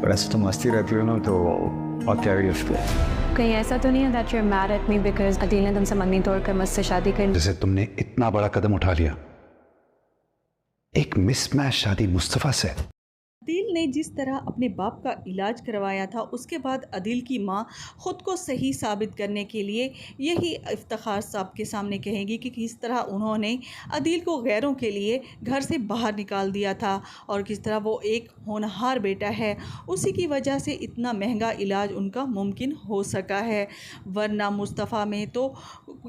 वैसे तो मस्ती रहती है ना, तो और क्या ही उस पे। कहीं ऐसा तो नहीं है that you're mad at me because Adeel ने तुमसे मंगनी तोड़कर मुझसे शादी कर ली? जैसे तुमने इतना बड़ा कदम उठा लिया एक मिसमैच शादी मुस्तफा से। अदील ने जिस तरह अपने बाप का इलाज करवाया था, उसके बाद अदील की माँ ख़ुद को सही साबित करने के लिए यही इफ्तिखार साहब के सामने कहेंगी कि किस तरह उन्होंने अदील को गैरों के लिए घर से बाहर निकाल दिया था और किस तरह वो एक होनहार बेटा है, उसी की वजह से इतना महंगा इलाज उनका मुमकिन हो सका है। वरना मुस्तफ़ा में तो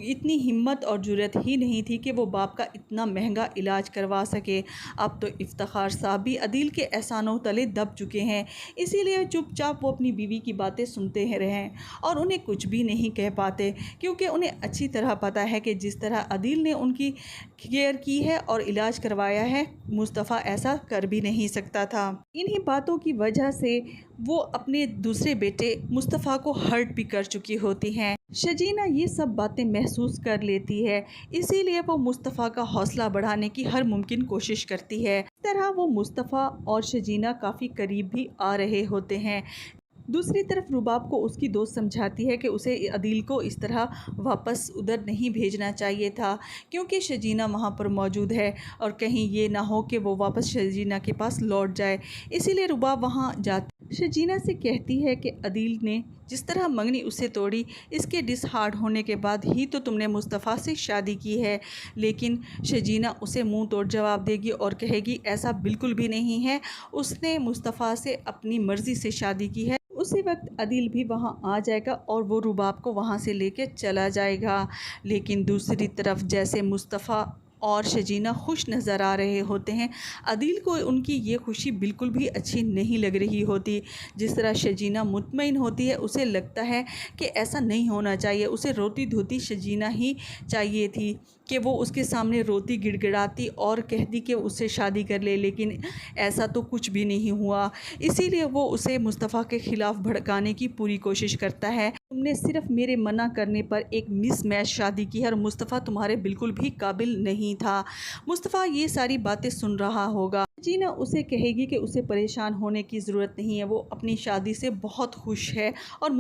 इतनी हिम्मत और जुर्रत ही नहीं थी कि वो बाप का इतना महंगा इलाज करवा सके। अब तो इफ्तिखार साहब भी अदील के एहसानों तले दब चुके हैं, इसीलिए चुपचाप वो अपनी बीवी की बातें सुनते रहें और उन्हें कुछ भी नहीं कह पाते, क्योंकि उन्हें अच्छी तरह पता है कि जिस तरह अदील ने उनकी केयर की है और इलाज करवाया है, मुस्तफ़ा ऐसा कर भी नहीं सकता था। इन्हीं बातों की वजह से वो अपने दूसरे बेटे मुस्तफ़ा को हर्ट भी कर चुकी होती हैं। शजीना ये सब बातें महसूस कर लेती है, इसीलिए वो मुस्तफ़ा का हौसला बढ़ाने की हर मुमकिन कोशिश करती है। इस तरह वो मुस्तफ़ा और शजीना काफ़ी करीब भी आ रहे होते हैं। दूसरी तरफ रुबाब को उसकी दोस्त समझाती है कि उसे अदील को इस तरह वापस उधर नहीं भेजना चाहिए था, क्योंकि शजीना वहाँ पर मौजूद है और कहीं ये ना हो कि वो वापस शजीना के पास लौट जाए। इसीलिए रुबाब वहाँ जाती शजीना से कहती है कि अदील ने जिस तरह मंगनी उससे तोड़ी, इसके डिसहार्ड होने के बाद ही तो तुमने मुस्तफ़ा से शादी की है। लेकिन शजीना उसे मुंह तोड़ जवाब देगी और कहेगी ऐसा बिल्कुल भी नहीं है, उसने मुस्तफ़ा से अपनी मर्ज़ी से शादी की है। उसी वक्त अदील भी वहाँ आ जाएगा और वो रुबाब को वहाँ से लेके चला जाएगा। लेकिन दूसरी तरफ जैसे मुस्तफ़ा और शजीना खुश नज़र आ रहे होते हैं, अदील को उनकी ये खुशी बिल्कुल भी अच्छी नहीं लग रही होती। जिस तरह शजीना मुतमईन होती है, उसे लगता है कि ऐसा नहीं होना चाहिए, उसे रोती धोती शजीना ही चाहिए थी कि वो उसके सामने रोती गिड़गिड़ाती और कहती कि उससे शादी कर ले, लेकिन ऐसा तो कुछ भी नहीं हुआ। इसीलिए वो उसे मुस्तफ़ा के ख़िलाफ़ भड़काने की पूरी कोशिश करता है। तुमने सिर्फ मेरे मना करने पर एक मिसमैच शादी की है और मुस्तफ़ा तुम्हारे बिल्कुल भी काबिल नहीं था। मुस्तफ़ा ये सारी बातें सुन रहा होगा। जीना उसे कहेगी कि उसे परेशान होने की ज़रूरत नहीं है, वो अपनी शादी से बहुत खुश है और